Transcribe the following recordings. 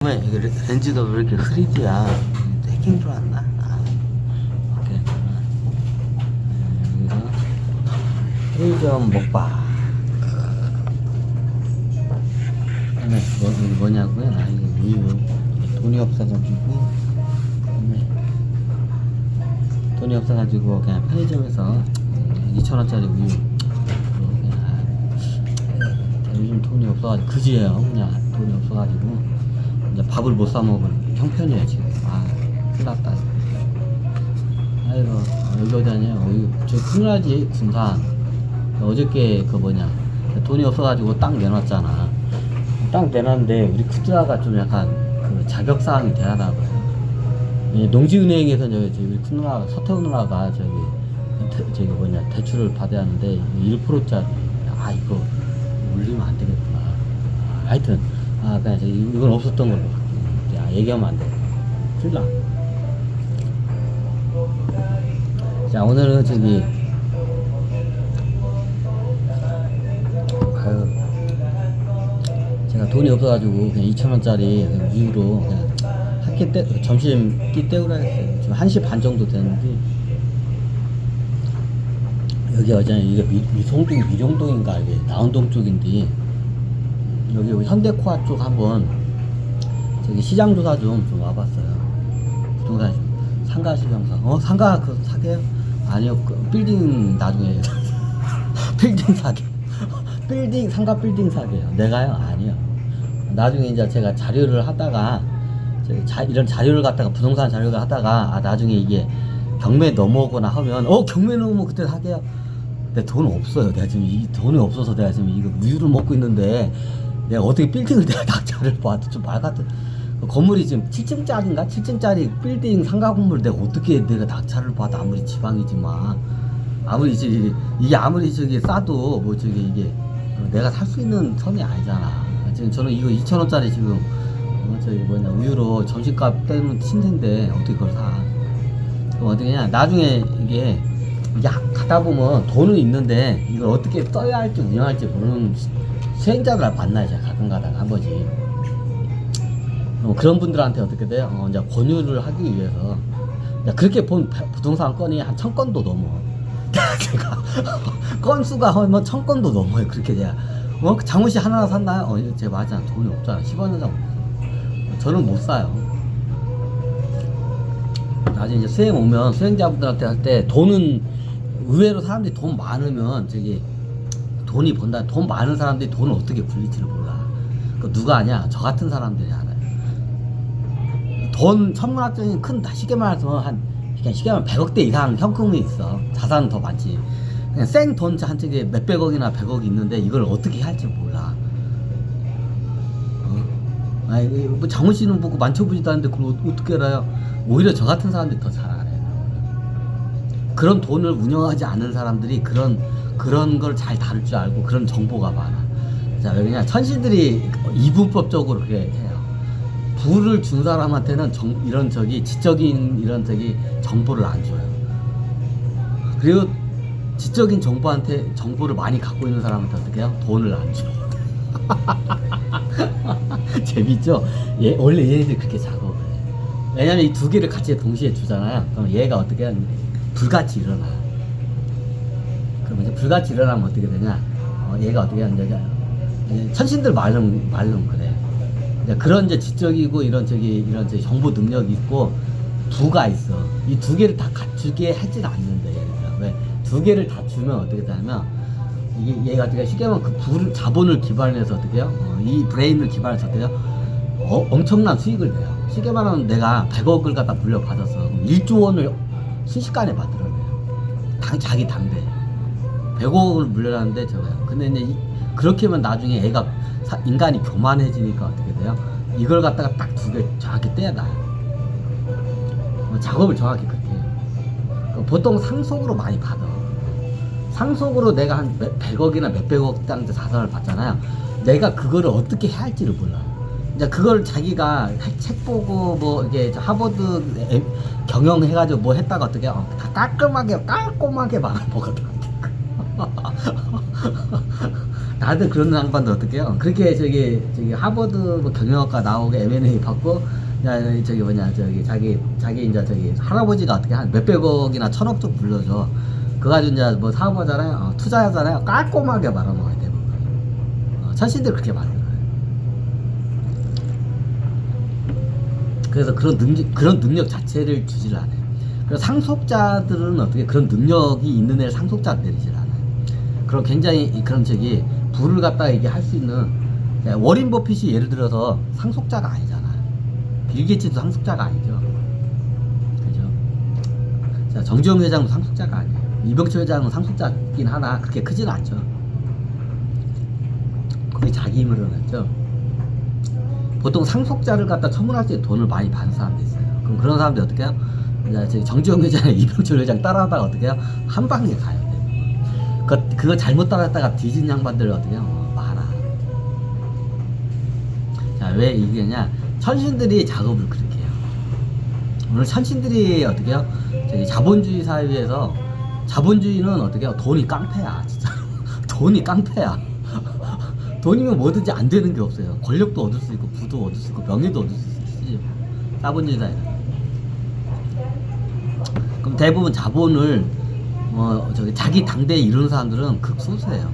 왜 이게 렌즈가 왜 이렇게 3D야? 해킹 들어왔나? 오케이. 여기서 편의점 먹방. 이게 뭐냐고요? 이게 우유. 돈이 없어가지고. 돈이 없어가지고 그냥 편의점에서 2,000원짜리 우유. 요즘 돈이 없어가지고 그지예요. 그냥 돈이 없어가지고. 이제 밥을 못 사 먹을 형편이에요 지금. 큰일 났다. 아이고, 여기 어디냐? 저 큰일 나지, 군산. 어저께 돈이 없어가지고 땅 내놨잖아. 땅 내놨는데 우리 큰누나가 좀 약간 그 자격사항이 대단하고요. 농지은행에서 우리 큰누나, 서태훈 누나가 대출을 받아야 하는데 1%짜리. 이거 올리면 안 되겠구나. 하여튼 그냥 이건 없었던 걸로 얘기하면 안 돼. 큰일 나. 자, 오늘은 제가 돈이 없어가지고 그냥 2,000원짜리 우유로 그냥 점심 때우라 했어요. 지금 1시 반 정도 됐는데, 여기 어제 이게 미정동인가 이게 나운동 쪽인데, 여기 현대코아 쪽 한번 시장 조사 좀 와봤어요. 부동산 상가 시장사. 상가 사게요? 아니요. 빌딩 나중에 빌딩 사게. 상가 빌딩 사게요. 내가요? 아니요. 나중에 이제 제가 자료를 하다가 이런 자료를 갖다가 부동산 자료를 하다가 나중에 이게 경매 넘어오거나 하면 경매 넘어오면 그때 사게요. 내 돈 없어요. 내가 지금 이 돈이 없어서 내가 지금 이거 우유를 먹고 있는데 내가 어떻게 빌딩을 내가 낙찰을 봐도 좀 말 같은. 건물이 지금 7층짜리인가? 7층짜리 빌딩 상가 건물 내가 어떻게 내가 낙찰을 받아. 아무리 지방이지만 아무리 이게 아무리 싸도 이게 내가 살 수 있는 선이 아니잖아. 지금 저는 이거 2,000원짜리 지금 우유로 점심값 때는 신세인데 어떻게 그걸 사. 그럼 어떻게 냐 나중에 이게 가다 보면 돈은 있는데 이걸 어떻게 써야 할지 운영할지 모르는 수행자들 만나요. 제가 가끔 가다가 한 번씩. 그런 분들한테 어떻게 돼요? 이제 권유를 하기 위해서 그렇게 본 부동산 건이 한 1,000건도 넘어. 제가 건수가 한 1,000건도 넘어요. 그렇게 제가 장훈씨 하나 샀나요? 제가 맞아, 돈이 없잖아. 10원 이상 저는 못 사요. 나중에 이제 수행 오면 수행자분들한테 할 때 돈은 의외로 사람들이 돈 많으면 돈이 번다. 돈 많은 사람들이 돈을 어떻게 굴릴지를 몰라. 그 누가 아냐? 저 같은 사람들이 알아요. 돈 천문학적인 큰 쉽게 말해서 쉽게 말하면 100억대 이상 현금이 있어. 자산은 더 많지. 그냥 생 돈 한쪽에 몇백억이나 100억이 있는데 이걸 어떻게 할지 몰라. 장훈 씨는 보고 만져보지도 않는데 그걸 어떻게 알아요? 오히려 저 같은 사람들이 더 잘 알아요. 그런 돈을 운영하지 않는 사람들이 그런 걸 잘 다룰 줄 알고 그런 정보가 많아. 자, 왜냐 천신들이 이분법적으로 그렇게 해요. 부를 준 사람한테는 지적인 정보를 안 줘요. 그리고 지적인 정보를 많이 갖고 있는 사람한테 어떻게 해요? 돈을 안 줘요. 재밌죠? 원래 얘네들이 그렇게 작업을 해. 왜냐면 이 두 개를 같이 동시에 주잖아요. 그럼 얘가 어떻게 하냐? 불같이 일어나. 그럼 이제 불같이 일어나면 어떻게 되냐? 얘가 어떻게 하냐? 천신들 말론 그래. 그런 지적이고 이런 정보 능력이 있고 부가 있어. 이 두 개를 다 갖추게 하진 않는데, 얘가 왜? 두 개를 다 주면 어떻게 되냐면 얘가 쉽게 말하면 그 자본을 기반해서 어떻게 해요? 이 브레인을 기반해서 어떻게 해요? 엄청난 수익을 내요. 쉽게 말하면 내가 100억을 갖다 물려받았어. 1조 원을 순식간에 받으라고요. 자기 당대 100억을 물려놨는데 저거요. 근데 이제 그렇게 하면 나중에 인간이 교만해지니까 어떻게 돼요? 이걸 갖다가 딱 두 개 정확히 떼어놔요. 작업을 정확히 그렇게 해요. 보통 상속으로 많이 받아. 상속으로 내가 한 100억이나 몇백억 땅 자산을 받잖아요. 내가 그거를 어떻게 해야 할지를 몰라. 이제 그걸 자기가 책 보고 이게 하버드 경영해가지고 했다가 어떻게 다 깔끔하게 말아먹거든. 다들 그런 양반들 어떡해요? 그렇게 저기 하버드 뭐 경영학과 나오게 M&A 받고, 야, 저기 뭐냐, 자기 이제 저기 할아버지가 어떻게 한 몇백억이나 천억 쪽 불러줘. 그거 가지고 이제 뭐 사업하잖아요. 투자하잖아요. 깔끔하게 말아먹어야 돼. 천신들 그렇게 만들어요. 그래서 그런 능력 자체를 주질 않아요. 그래서 상속자들은 어떻게 그런 능력이 있는 애를 상속자 내리질 않아요. 그럼 굉장히 그런 부를 갖다가 이게 할 수 있는, 워린 버핏이 예를 들어서 상속자가 아니잖아요. 빌 게이츠도 상속자가 아니죠. 그죠? 자, 정지용 회장도 상속자가 아니에요. 이병철 회장은 상속자긴 하나 그렇게 크진 않죠. 거의 자기 힘으로 했죠. 보통 상속자를 갖다 처분할 때 돈을 많이 받는 사람도 있어요. 그럼 그런 사람들이 어떻게 해요? 이제 정지용 회장이 이병철 회장 따라하다가 어떻게 해요? 한 방에 가요. 그거 잘못 따랐다가 뒤진 양반들 어떻게 해요? 많아. 자, 왜 이게냐? 천신들이 작업을 그렇게 해요. 오늘 천신들이 어떻게 해요? 자본주의 사회에서 자본주의는 어떻게 해요? 돈이 깡패야, 진짜. 돈이 깡패야. 돈이면 뭐든지 안 되는 게 없어요. 권력도 얻을 수 있고, 부도 얻을 수 있고, 명예도 얻을 수 있지. 자본주의 사회는. 그럼 대부분 자본을 자기 당대에 이루는 사람들은 극소수예요.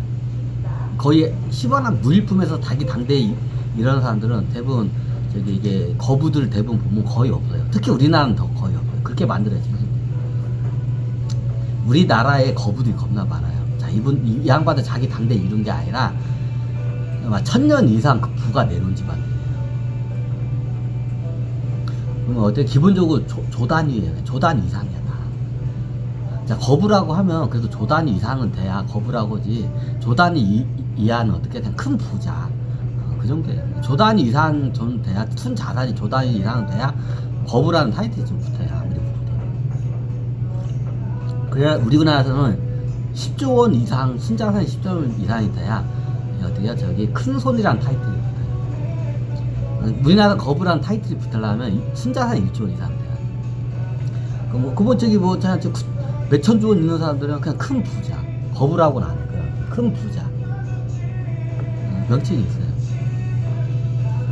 거의 10원한 무일품에서 자기 당대에 이루는 사람들은 대부분 이게 거부들 대부분 보면 거의 없어요. 특히 우리나라는 더 거의 없어요. 그렇게 만들어야지. 우리나라에 거부들이 겁나 많아요. 자, 이 양반도 자기 당대에 이룬 게 아니라 1000년 이상 그 부가 내놓은 집안들이에요. 그러면 어때? 기본적으로 조단위예요. 조단 이상이야. 자, 거부라고 하면 그래도 조단위 이상은 돼야 거부라고지, 조단위 이하는 어떻게 그냥 큰 부자, 그 정도예요. 조단위 이상 좀 돼야, 순 자산이 조단위 이상은 돼야 거부라는 타이틀이 좀 붙어요. 아무리 붙어도. 그래야 우리나라에서는 10조 원 이상, 순자산이 10조 원 이상이 돼야 어떻게 큰 손이라는 타이틀이 붙어요. 우리나라 거부라는 타이틀이 붙으려면 순자산이 1조 원 이상 돼요. 몇천조 원 있는 사람들은 그냥 큰 부자, 거부라고는 안 할 거야. 큰 부자, 명칭이 있어요.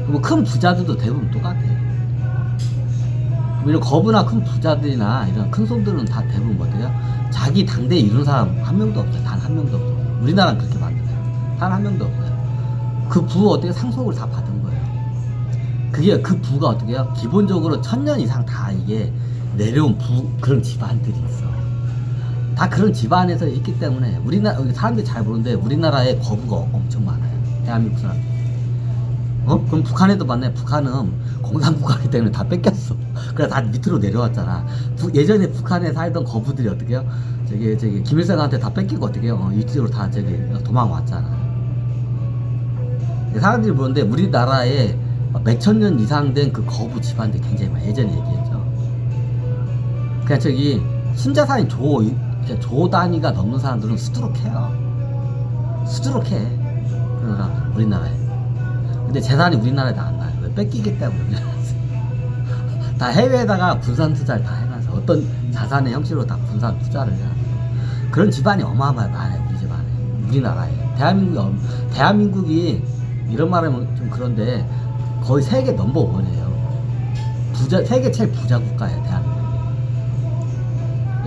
그리고 큰 부자들도 대부분 똑같아요. 이런 거부나 큰 부자들이나 이런 큰 손들은 다 대부분 어때요? 자기 당대에 이룬 사람 한 명도 없어요. 단 한 명도 없어요. 우리나라는 그렇게 만들어요. 단 한 명도 없어요. 그 부 어떻게 상속을 다 받은 거예요. 그게 그 부가 어떻게 해요? 기본적으로 1000년 이상 다 이게 내려온 그런 집안들이 있어. 다 그런 집안에서 있기 때문에 사람들이 잘 모르는데 우리나라에 거부가 엄청 많아요. 대한민국 사람. 그럼 북한에도 많네. 북한은 공산국가이기 때문에 다 뺏겼어. 그래 다 밑으로 내려왔잖아. 예전에 북한에 살던 거부들이 어떻게 해요? 김일성한테 다 뺏기고 어떻게 해요? 이쪽으로 다 도망왔잖아. 사람들이 모르는데 우리나라에 몇천 년 이상 된 그 거부 집안들이 굉장히 많아. 예전에 얘기했죠. 그냥 순자산이 조 단위가 넘는 사람들은 수두룩해요. 수두룩해. 그러나 우리나라에. 근데 재산이 우리나라에 다 안 나요. 왜? 뺏기기 때문에. 다 해외에다가 분산 투자를 다 해놔서 어떤 자산의 형식으로 다 분산 투자를 해놔서 그런 집안이 어마어마하게 많아요. 우리 집안에. 우리나라에. 대한민국이 이런 말하면 좀 그런데 거의 세계 넘버1이에요. 세계 제일 부자 국가예요. 대한민국.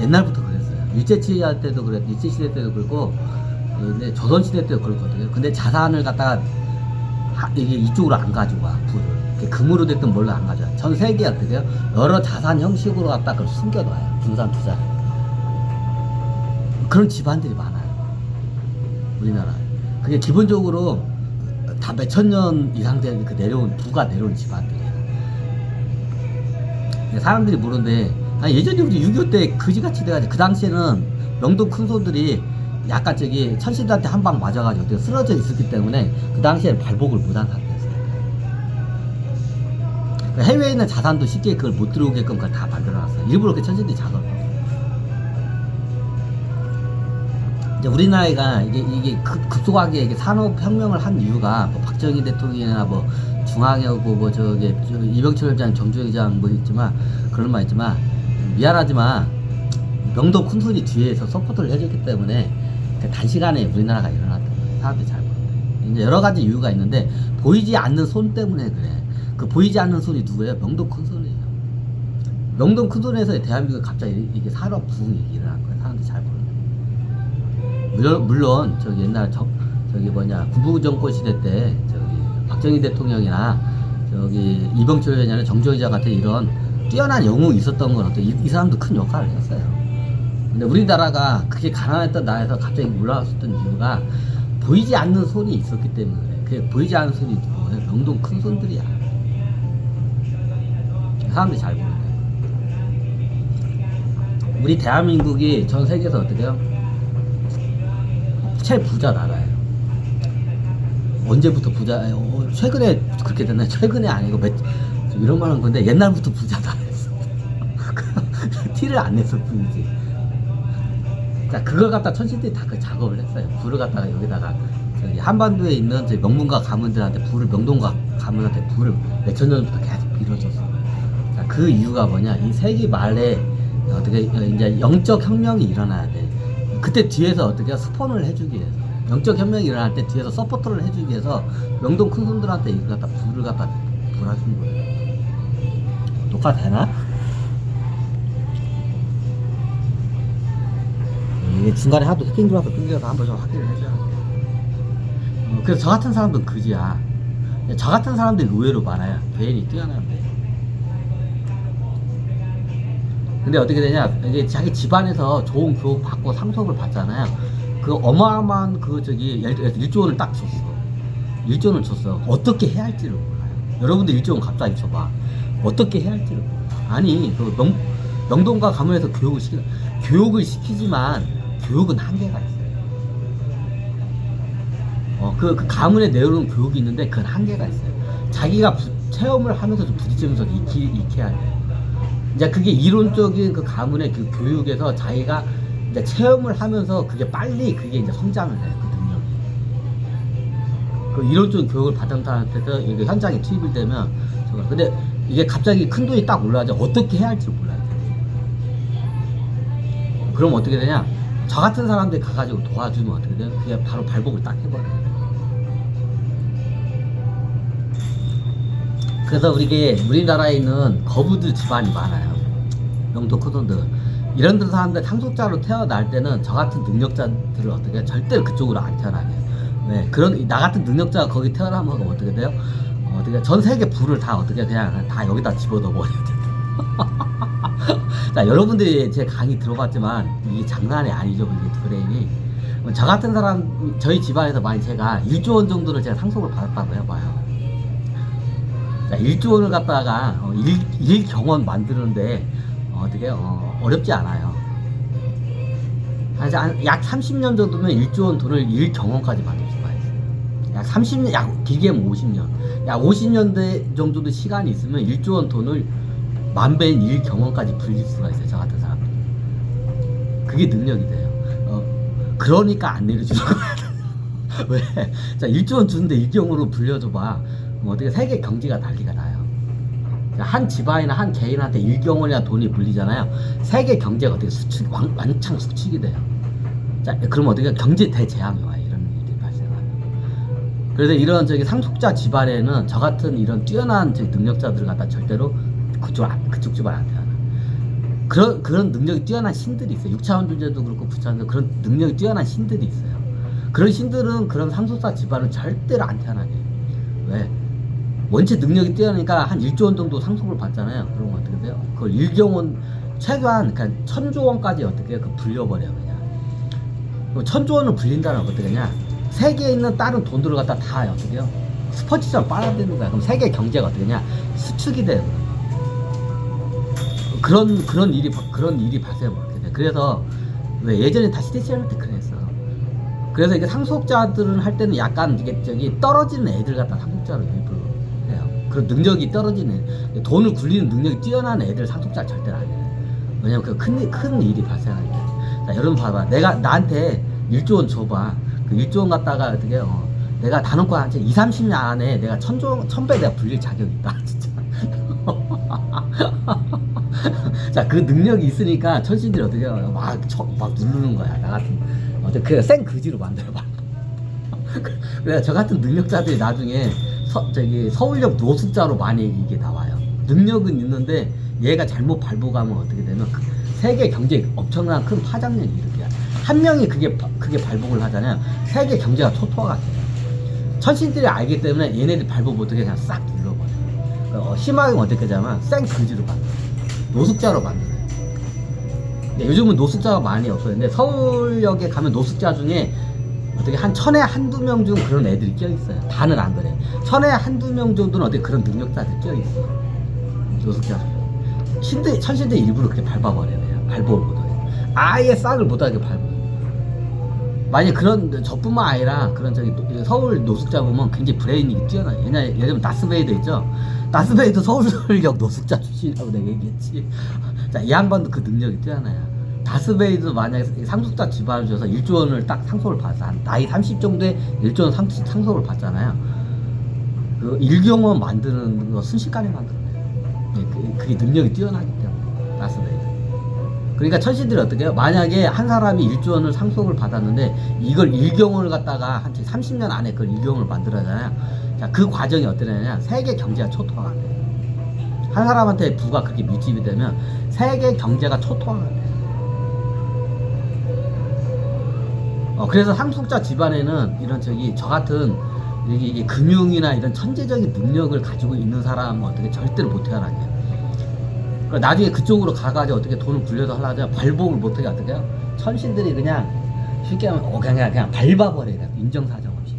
옛날부터 그랬어요. 일제시대 때도 그랬고, 일제시대 때도 그렇고, 근데 조선시대 때도 그렇거든요. 근데 자산을 갖다가 이게 이쪽으로 안 가져와, 부를. 금으로 됐든 뭘로 안 가져와. 전 세계 어때요? 여러 자산 형식으로 갖다 그걸 숨겨놔요. 분산 투자를. 그런 집안들이 많아요. 우리나라에. 그게 기본적으로 다 몇천 년 이상 된 부가 내려온 집안들이에요. 사람들이 모르는데, 예전에 우리 6.25 때 그지같이 돼가지고, 그 당시에는 명동 큰손들이 약간 천신들한테 한 방 맞아가지고 쓰러져 있었기 때문에 그 당시에 발복을 못한 상태였어요. 해외에 있는 자산도 쉽게 그걸 못 들어오게끔 그걸 다 만들어놨어요. 일부러 그 천신들이 작업을 했어요. 이제 우리나라가 이게 급속하게 이게 산업혁명을 한 이유가 박정희 대통령이나 중앙이하고 이병철 회장, 정주영 회장 있지만 그런 말 있지만 미안하지만 명동 큰손이 뒤에서 서포트를 해줬기 때문에 단시간에 우리나라가 일어났던 거예요. 사람들이 잘 모르는데. 이제 여러 가지 이유가 있는데 보이지 않는 손 때문에 그래. 그 보이지 않는 손이 누구예요? 명동 큰손이에요. 명동 큰손에서 대한민국 갑자기 이게 산업 부흥이 일어난 거예요. 사람들이 잘 모르는. 물론 저기 옛날 저기 뭐냐 군부 정권 시대 때 저기 박정희 대통령이나 저기 이병철 회장이나 정조이자 같은 이런 뛰어난 영웅이 있었던 건 어때? 이 사람도 큰 역할을 했어요. 근데 우리나라가 그렇게 가난했던 나라에서 갑자기 올라왔었던 이유가 보이지 않는 손이 있었기 때문에 그래. 그 보이지 않는 손이 뭐예요? 명동 큰 손들이야. 사람들이 잘 모르네. 우리 대한민국이 전 세계에서 어떻게요? 제일 부자 나라예요. 언제부터 부자? 최근에 그렇게 됐나요? 최근에 아니고 이런 말 하는 건데 옛날부터 부자 나라였어. 티를 안 냈을 뿐이지. 자, 그걸 갖다 천신들이 다 그 작업을 했어요. 불을 갖다가 여기다가 저기 한반도에 있는 저희 명문가 가문들한테 불을 명동가 가문한테 불을 몇천 년부터 계속 빌어줬어. 자, 그 이유가 뭐냐? 이 세기 말에 어떻게 이제 영적 혁명이 일어나야 돼. 그때 뒤에서 어떻게 스폰을 해주기 위해서 영적 혁명이 일어날 때 뒤에서 서포터를 해주기 위해서 명동 큰 손들한테 이걸 갖다 불을 갖다 불어준 거예요. 녹화 되나? 이게 중간에 하도 해킹 들어와서 끊겨서 한번 좀 확인을 해줘야 돼. 그래서 저 같은 사람도 그지야. 저 같은 사람들이 의외로 많아요. 베일이 뛰어난데. 근데 어떻게 되냐, 이게 자기 집안에서 좋은 교육 받고 상속을 받잖아요. 그 어마어마한 그 저기 예를 들어서 1조 원을 딱 줬어. 1조 원을 줬어. 어떻게 해야 할지를 몰라요. 여러분들 1조 원 갑자기 줘봐. 어떻게 해야 할지를 몰라. 아니 그 명동가 가문에서 교육을 시키지만 교육은 한계가 있어요. 그 가문에 내려오는 교육이 있는데 그건 한계가 있어요. 자기가 체험을 하면서 좀 부딪히면서 익혀야 돼요. 이제 그게 이론적인 그 가문의 그 교육에서 자기가 이제 체험을 하면서 그게 빨리 그게 이제 성장을 해요. 그 능력이. 그 이론적인 교육을 받은 사람한테서 이게 현장에 투입이 되면 근데 이게 갑자기 큰 돈이 딱 올라가죠. 어떻게 해야 할지 몰라요. 그럼 어떻게 되냐? 저 같은 사람들이 가가지고 도와주면 어떻게 돼요? 그게 바로 발복을 딱 해버려요. 그래서 우리나라에 있는 거부들 집안이 많아요. 명동 큰손들. 이런 사람들 상속자로 태어날 때는 저 같은 능력자들을 어떻게 절대로 그쪽으로 안 태어나게. 네, 나 같은 능력자가 거기 태어나면 어떻게 돼요? 어떻게 전 세계 부를 다 어떻게 그냥 다 여기다 집어넣어 버려야 돼. 자, 여러분들이 제 강의 들어봤지만 이게 장난이 아니죠. 이게 브레인이. 저 같은 사람 저희 집안에서 만약 제가 1조 원 정도를 제가 상속을 받았다고 해봐요. 자, 1조 원을 갖다가 일 경원 만드는데 어떻게 어렵지 않아요. 약 30년 정도면 1조 원 돈을 일 경원까지 만들 수가 있어요. 약 30년, 약 길게는 50년. 약 50년 정도도 시간이 있으면 1조 원 돈을 만배인 일 경원까지 불릴 수가 있어요. 저 같은 사람들. 그게 능력이 돼요. 그러니까 안 내려주는 거야. 왜? 자, 1조 원 주는데 일경으로 불려줘봐. 어떻게 세계 경제가 난리가 나요. 한 집안이나 한 개인한테 1경원이나 돈이 불리잖아요. 세계 경제가 어떻게 완창 수축이 돼요. 자, 그럼 어떻게 경제 대재앙이 와요. 이런 일이 발생하요. 그래서 이런 상속자 집안에는 저 같은 이런 뛰어난 능력자들을 갖다 절대로 그쪽 집안 안 태어나. 그런 능력이 뛰어난 신들이 있어요. 6차원 존재도 그렇고 9차원도 그런 능력이 뛰어난 신들이 있어요. 그런 신들은 그런 상속자 집안은 절대로 안 태어나게. 왜? 원체 능력이 뛰어나니까 한 1조 원 정도 상속을 받잖아요. 그러면 어떻게 돼요? 그걸 1경원, 최소한, 그러니까 1000조 원까지 어떻게 불려버려요, 그냥. 1000조 원을 불린다는 건 어떻게 하냐? 세계에 있는 다른 돈들을 갖다 다 어떻게 해요? 스펀지처럼 빨아들이는 거야. 그럼 세계 경제가 어떻게 하냐? 수축이 돼요. 그런 일이 발생하면 어떻게 돼? 그래서, 왜 예전에 다 시대시절한테 그랬어. 그래서 이게 상속자들은 할 때는 약간 이게 떨어지는 애들 갖다 상속자로 일부러 해요. 그런 능력이 떨어지는, 돈을 굴리는 능력이 뛰어난 애들 상속자 절대로 안 해요. 왜냐면 그 큰 일이 발생하니까. 자, 여러분 봐봐. 나한테 1조 원 줘봐. 그 1조 원 갖다가 어떻게, 내가 단언과 한 2, 30년 안에 내가 1000배 내가 불릴 자격이 있다. 진짜. 자, 그 능력이 있으니까 천신들이 어떻게 막 누르는 거야. 나 같은. 어떻게 생 그지로 만들어봐. 그래서 저 같은 능력자들이 나중에 서울역 노숙자로 많이 이게 나와요. 능력은 있는데 얘가 잘못 밟고 가면 어떻게 되면 세계 경제에 엄청난 큰 파장력이 일으켜요. 한 명이 그게 발복을 하잖아요. 세계 경제가 초토화가 돼요. 천신들이 알기 때문에 얘네들 발복 못하게 그냥 싹 눌러버려요. 그러니까 심하게 어떻게 하냐면 생그지로 만들어요. 노숙자로 만들어요. 요즘은 노숙자가 많이 없어요. 근데 서울역에 가면 노숙자 중에 어떻게 한 1000에 한두 명 중 그런 애들이 껴있어요. 다는 안 그래. 1000에 한두 명 정도는 어떻게 그런 능력자들이 껴있어. 노숙자 중에. 천신들 일부러 그렇게 밟아버려요. 발복을 못하게. 아예 싹을 못하게 밟아요. 만약 저뿐만 아니라 서울 노숙자 보면 굉장히 브레인이 뛰어나요. 예전에 다스베이더 있죠? 다스베이더 서울역 노숙자 출신이라고 내가 얘기했지. 자, 이 양반도 그 능력이 뛰어나요. 다스베이더 만약에 상속자 집안을 줘서 1조 원을 딱 상속을 받았어. 나이 30 정도에 1조 원 상속을 받잖아요. 그 일경원 만드는 거 순식간에 만들어요. 그게 능력이 뛰어나기 때문에. 다스베이더. 그러니까 천신들이 어떻게 해요? 만약에 한 사람이 1조 원을 상속을 받았는데 이걸 일경원을 갖다가 한 30년 안에 그걸 일경원을 만들어잖아요. 자, 그 과정이 어떠냐면 세계 경제가 초토화가 돼요. 한 사람한테 부가 그렇게 밀집이 되면 세계 경제가 초토화가 돼요. 그래서 상속자 집안에는 이런 저 같은 이게 금융이나 이런 천재적인 능력을 가지고 있는 사람은 어떻게 절대로 못 태어나요. 나중에 그쪽으로 가가지고 어떻게 돈을 굴려서 하려고 발복을 못하게 어떻게 해요? 천신들이 그냥 쉽게 하면 그냥 밟아버려요. 인정사정 없이.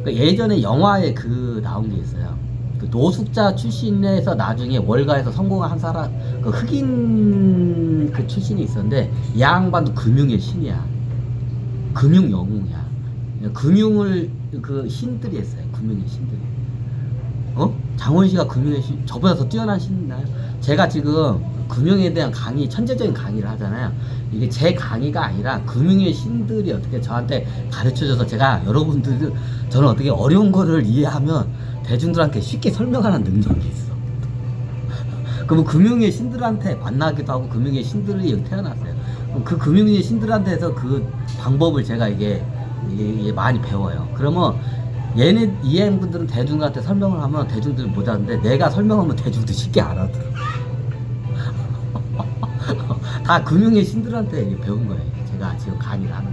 그러니까 예전에 영화에 나온 게 있어요. 그 노숙자 출신에서 나중에 월가에서 성공한 사람, 그 흑인 그 출신이 있었는데 이 양반도 금융의 신이야. 금융 영웅이야. 금융을 그 신들이 했어요. 금융의 신들이. 장원씨가 금융의 신, 저보다 더 뛰어난 신이나요? 제가 지금 금융에 대한 강의, 천재적인 강의를 하잖아요. 이게 제 강의가 아니라 금융의 신들이 어떻게 저한테 가르쳐줘서 저는 어떻게 어려운 거를 이해하면 대중들한테 쉽게 설명하는 능력이 있어. 그러면 금융의 신들한테 만나기도 하고 금융의 신들이 여기 태어났어요. 그 금융의 신들한테서 그 방법을 제가 이게 많이 배워요. 그러면 이 양분들은 대중한테 설명을 하면 대중들은 못 하는데 내가 설명하면 대중들 쉽게 알아들어. 다 금융의 신들한테 배운 거예요. 제가 지금 강의를 하는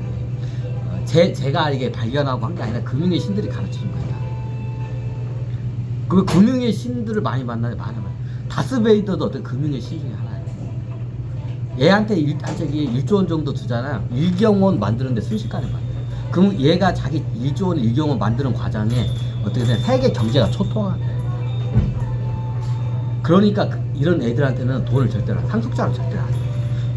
게. 제가 이게 발견하고 한 게 아니라 금융의 신들이 가르쳐준 거예요. 그 금융의 신들을 많이 만나요. 다스베이더도 어떤 금융의 신 중에 하나예요. 얘한테 1조 원 정도 주잖아요. 일경원 만드는데 순식간에 만들어요. 그럼 얘가 자기 1조 원 일경원 만드는 과정에 어떻게 되냐, 세계 경제가 초토화가 돼요. 그러니까 이런 애들한테는 돈을 절대로 상속자로 절대로 안 해요.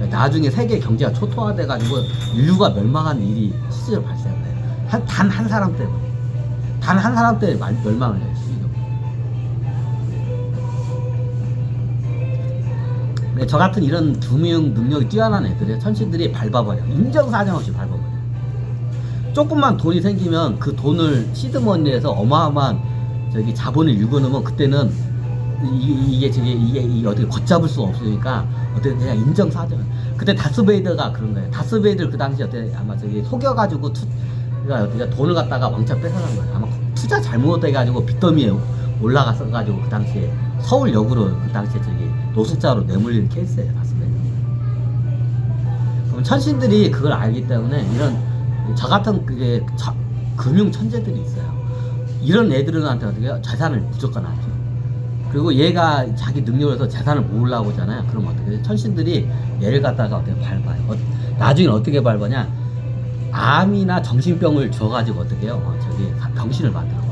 나중에 세계 경제가 초토화돼 가지고 인류가 멸망하는 일이 실제로 발생해요. 단 한 사람 때문에. 단 한 사람 때문에 멸망을 해요. 저 같은 이런 금융 능력이 뛰어난 애들이 천신들이 밟아버려. 인정사정 없이 밟아버려. 조금만 돈이 생기면 그 돈을 시드머니에서 어마어마한 자본을 일궈놓으면 그때는 이게 어떻게 걷잡을 수가 없으니까 어떻게 그냥 인정사정. 그때 다스베이더가 그런 거예요. 다스베이더를 그 당시 아마 속여가지고 어떻게 돈을 갖다가 왕창 뺏어간 거예요. 아마 투자 잘못해가지고 빚더미에 올라갔어가지고 그 당시에 서울역으로 그 당시에 노숙자로 내몰리는 케이스예요. 다스베이더. 그럼 천신들이 그걸 알기 때문에 저 같은 금융 천재들이 있어요. 이런 애들한테 어떻게 해요? 재산을 무조건 안 줘요. 그리고 얘가 자기 능력을 해서 재산을 모으려고 하잖아요. 그럼 어떻게 해요? 천신들이 얘를 갖다가 어떻게 밟아요. 나중에 어떻게 밟으냐? 암이나 정신병을 줘가지고 어떻게 해요? 병신을 만들어.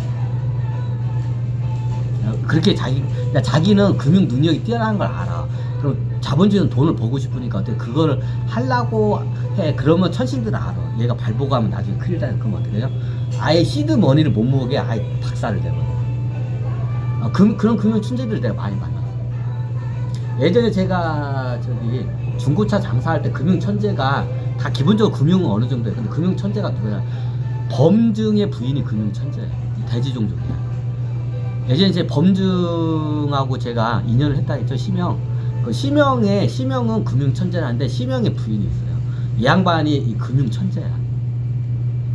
그렇게 자기는 금융 능력이 뛰어난 걸 알아. 그럼 자본주의는 돈을 벌고 싶으니까 어떻게 그거를 하려고 해. 그러면 천신들은 알아. 얘가 발보가면 나중에 큰일 나요. 그럼 어떻게 해요? 아예 시드 머니를 못 모으게 아예 박살을 내버려. 그런 금융 천재들을 내가 많이 만났어. 예전에 제가 중고차 장사할 때 금융 천재가 다 기본적으로 금융은 어느 정도예요. 근데 금융 천재가 누구냐? 범증의 부인이 금융 천재예요. 대지종족이야. 예전에 제 범증하고 제가 인연을 했다 했죠. 시명은 금융 천재라는데 시명의 부인이 있어요. 이 양반이 이 금융 천재야.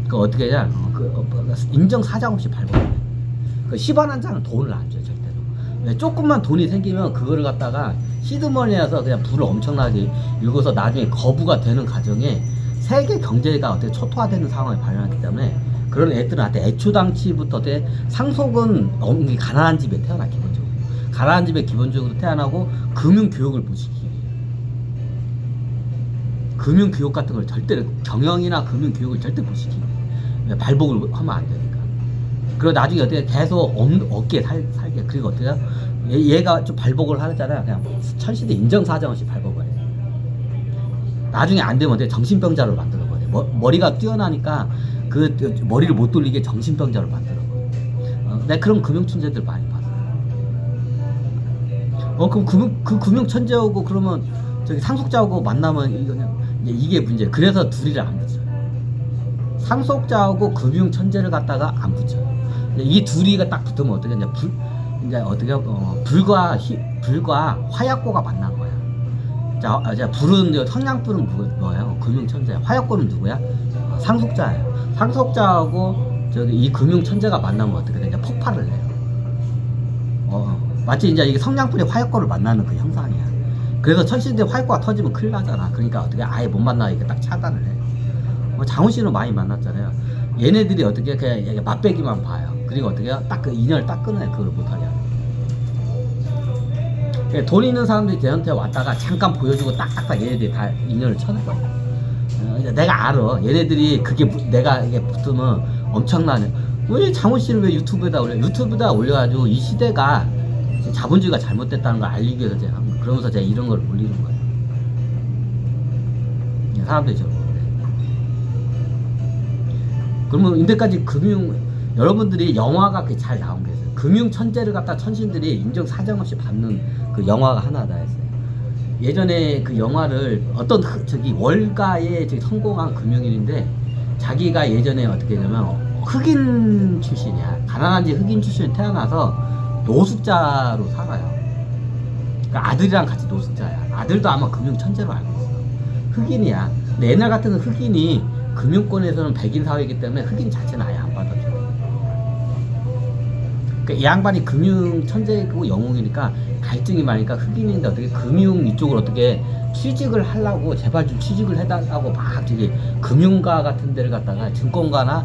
그 어떻게 하냐? 인정 사정 없이 밟아야 돼. 그 10원 한 장은 돈을 안 줘요, 절대로. 왜 조금만 돈이 생기면 그거를 갖다가 시드머니에서 그냥 불을 엄청나게 일고서 나중에 거부가 되는 과정에 세계 경제가 어떻게 초토화되는 상황이 발생하기 때문에 그런 애들한테 애초당치부터 상속은 가난한 집에 태어나, 기본적으로. 가난한 집에 기본적으로 태어나고 금융교육을 못 시키게. 금융교육 같은 걸 절대, 경영이나 금융교육을 절대 못 시키게. 발복을 하면 안 되니까. 그리고 나중에 어떻게 계속 어깨에 살게. 그리고 어떻게 얘가 좀 발복을 하잖아요. 그냥 천시대 인정사정 없이 발복을 해. 나중에 안 되면 어떻게 정신병자로 만들어버려. 머리가 뛰어나니까 그 머리를 못 돌리게 정신병자로 만들어버려. 내가 그런 금융천재들 많이 봤어요. 그럼 그 금융천재하고 그러면 저기 상속자하고 만나면 이게 문제. 그래서 둘이를 안 붙여요. 상속자하고 금융천재를 갖다가 안 붙여요. 이 둘이가 딱 붙으면 어떻게 이제 어떻게 불과 화약고가 만난 거야. 자, 불은 성냥불은 뭐예요? 금융천재. 화약고는 누구야? 상속자예요. 상속자하고 저기 이 금융천재가 만나면 어떻게 되냐? 폭발을 해요. 마치 이제 이게 성냥불이 화약고를 만나는 그 형상이야. 그래서 천신대 화약고가 터지면 큰일 나잖아. 그러니까 어떻게 아예 못 만나 이렇게 딱 차단을 해. 장훈 씨는 많이 만났잖아요. 얘네들이 어떻게 그냥 맛배기만 봐요. 그리고 어떻게 딱 그 인연을 딱 끊어내. 그걸 못하게 하는. 돈 있는 사람들이 걔한테 왔다가 잠깐 보여주고 딱딱딱 얘네들이 다 인연을 쳐낼 거야. 내가 알아. 얘네들이 내가 이게 붙으면 엄청나네. 왜 장훈 씨를 왜 유튜브에다 올려? 유튜브에다 올려가지고 이 시대가 자본주의가 잘못됐다는 걸 알리기 위해서 제가 그러면서 제가 이런 걸 올리는 거예요. 사람들이 저거. 그러면 인데까지 여러분들이 영화가 잘 나온 게 있어요. 금융 천재를 갖다 천신들이 인정 사정 없이 받는 그 영화가 하나다 했어요. 예전에 그 영화를 어떤 저기 월가의 저기 성공한 금융인인데 자기가 예전에 어떻게 했냐면 흑인 출신이야. 가난한 집 흑인 출신이 태어나서 노숙자로 살아요. 그러니까 아들이랑 같이 노숙자야. 아들도 아마 금융 천재로 알고 있어. 흑인이야. 근데 옛날 같은 흑인이 금융권에서는 백인 사회이기 때문에 흑인 자체는 아예 안 받아줘. 그러니까 이 양반이 금융 천재고 영웅이니까 갈증이 많으니까 흑인인데 어떻게 금융 이쪽을 어떻게 취직을 하려고 제발 좀 취직을 해달라고 막 저기 금융가 같은 데를 갖다가 증권가나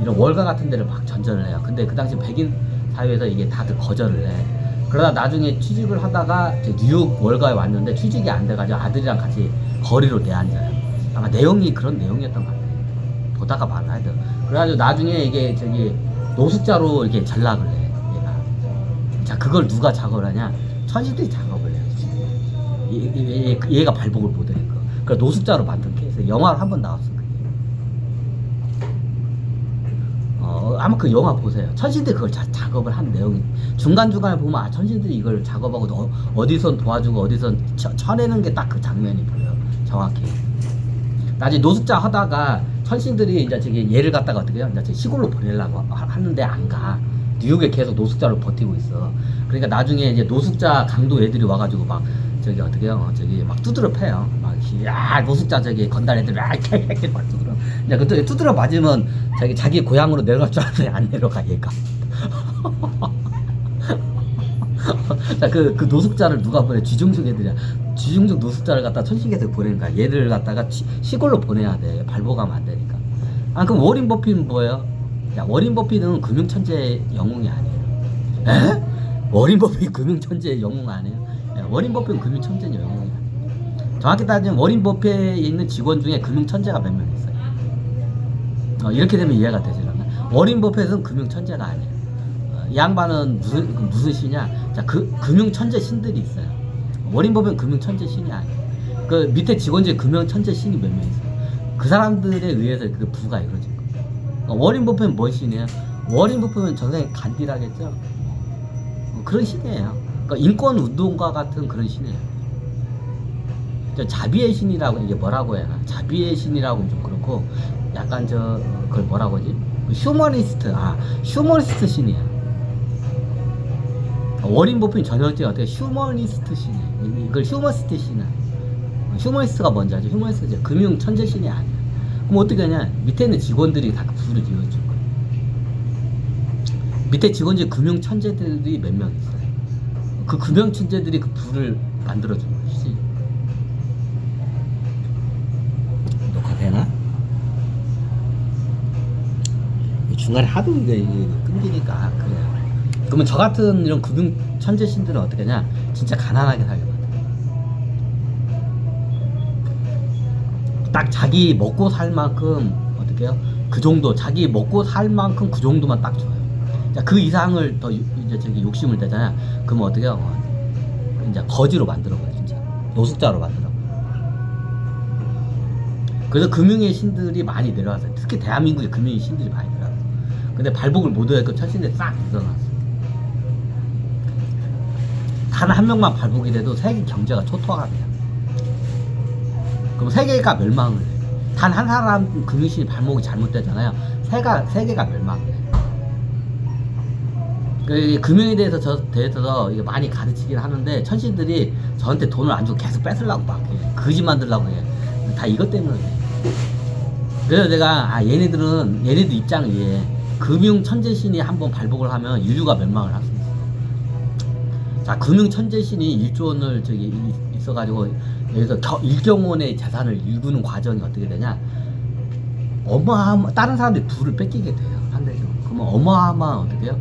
이런 월가 같은 데를 막 전전을 해요. 근데 그 당시 백인 사회에서 이게 다들 거절을 해. 그러다 나중에 취직을 하다가 뉴욕 월가에 왔는데 취직이 안 돼가지고 아들이랑 같이 거리로 내앉아요. 아마 내용이 그런 내용이었던 것 같아요. 보다가 말아야 돼요. 그래가지고 나중에 이게 저기 노숙자로 이렇게 전락을 해. 얘가. 자, 그걸 누가 작업을 하냐? 천신들이 작업을 해요. 얘가 발복을 못하니까. 그래서 노숙자로 만든 케이스. 영화로 한 번 나왔어. 아마 그 영화 보세요. 천신들이 그걸 작업을 한 내용이 중간중간에 보면 천신들이 이걸 작업하고 어디선 도와주고 어디선 쳐내는 게 딱 그 장면이 보여요. 정확히. 나중에 노숙자 하다가 천신들이 이제 저기 얘를 갖다가 어떻게 해요? 이제 시골로 보내려고 하는데 안 가. 뉴욕에 계속 노숙자로 버티고 있어. 그러니까 나중에 이제 노숙자 강도 애들이 와가지고 막 저기 어떻게 해요? 저기 막 두드려 패요. 막 노숙자 저기 건달 애들 이렇게 막 두드려. 이제 그때 두드려 맞으면 자기 고향으로 내려갈 줄 알았는데 안 내려가 얘가. 자, 그 노숙자를 누가 보내? 쥐중족 애들이야. 쥐중족 노숙자를 갖다 천신계에서 보내는 거야. 얘를 갖다가 시골로 보내야 돼. 발복하면 안 되니까. 그럼 워린 버핏은 뭐예요? 야, 워린 버핏은 금융천재 영웅이 아니에요. 에? 워린 버핏 금융천재 영웅 아니에요? 워린 버핏은 금융천재 영웅이 아니에요. 정확히 따지면 워린 버핏에 있는 직원 중에 금융천재가 몇 명 있어요. 이렇게 되면 이해가 되지 않나? 워린 버핏은 금융천재가 아니에요. 이 양반은 무슨 신이야? 자, 금융천재 신들이 있어요. 워린 버핏은 금융천재 신이 아니에요. 그 밑에 직원 중에 금융천재 신이 몇 명 있어요. 그 사람들에 의해서 그 부가 이루어진 거예요. 워린 버핏은 뭔 신이에요? 워린 버핏은 전생에 간디라겠죠? 그런 신이에요. 그러니까 인권 운동가 같은 그런 신이에요. 자비의 신이라고 이게 뭐라고 해야 하나? 자비의 신이라고 좀 그렇고 약간 그걸 뭐라고 하지? 휴머니스트 신이야. 워린 버핏 전형적인 어떻게 휴머니스트 신이에요. 이걸 휴머니스트 신이야. 휴머니스트가 뭔지 알죠? 휴머니스트 금융 천재 신이 아니야. 그럼 어떻게 하냐? 밑에 있는 직원들이 다 그 불을 지어줄 거야. 밑에 직원들 금융 천재들이 몇 명 있어요. 그 금융 천재들이 그 불을 만들어주는 거지. 녹화되나? 중간에 하도 이게 끊기니까 그래요. 그러면 저 같은 이런 금융 천재신들은 어떻게 하냐? 진짜 가난하게 살게 만들어. 딱 자기 먹고 살 만큼 어떻게 해요? 그 정도 자기 먹고 살 만큼 그 정도만 딱 줘요. 자, 그 이상을 더 이제 저기 욕심을 내잖아요. 그러면 어떻게 해요? 이제 거지로 만들어버려 진짜. 노숙자로 만들어. 그래서 금융의 신들이 많이 내려왔어요. 특히 대한민국의 금융의 신들이 많이 내려왔어요. 근데 발복을 못하게끔 천신들이 싹 일어났어요. 단 한 명만 발복이 돼도 세계 경제가 초토화가 돼요. 그럼 세계가 멸망을 해요. 단 한 사람 금융신이 발목이 잘못되잖아요. 세계가 멸망을 해요. 그 금융에 대해서 이게 많이 가르치긴 하는데 천신들이 저한테 돈을 안 주고 계속 뺏으려고 막 해. 거짓 만들려고 해. 다 이것 때문에 해. 그래서 내가 얘네들 입장 이해. 금융 천재신이 한번 발복을 하면 인류가 멸망을 할 수 있어. 자, 금융 천재신이 1조 원을 저기 있어가지고 여기서 일경원의 재산을 일구는 과정이 어떻게 되냐? 다른 사람들이 부를 뺏기게 돼요. 상대적으로. 그러면 어마어마한 어떻게 해요?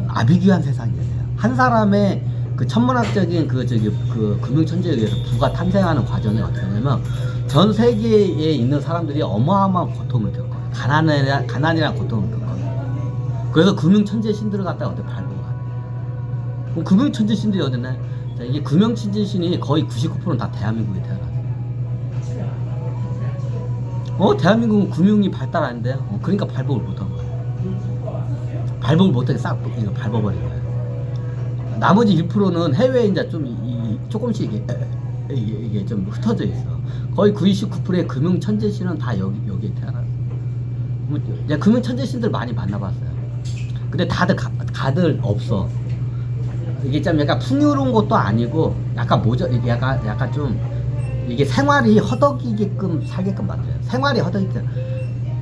아비규환 세상이 돼요. 한 사람의 그 천문학적인 그 금융 천재에 의해서 부가 탄생하는 과정이 어떻게 되냐면 전 세계에 있는 사람들이 어마어마한 고통을 겪어요. 가난이란 고통을 겪어요. 그래서 금융 천재 신들을 갖다가 어떻게 발굴하네. 그럼 금융 천재 신들이 어딨나요? 자, 이게 금융 천재 신이 거의 99%는 다 대한민국에 태어났어요. 대한민국은 금융이 발달 안 돼요. 그러니까 발복을 못한 거예요. 발복을 못하게 싹 밟아버린 거예요. 나머지 1%는 해외에 이제 좀 조금씩 이게 좀 흩어져 있어. 거의 99%의 금융 천재신은 다 여기에 태어났어. 이제 금융 천재신들 많이 만나봤어요. 근데 다들 없어. 이게 좀 약간 풍요로운 것도 아니고 약간 이게 약간 좀 이게 생활이 허덕이게끔 살게끔 만들어요. 생활이 허덕이게끔.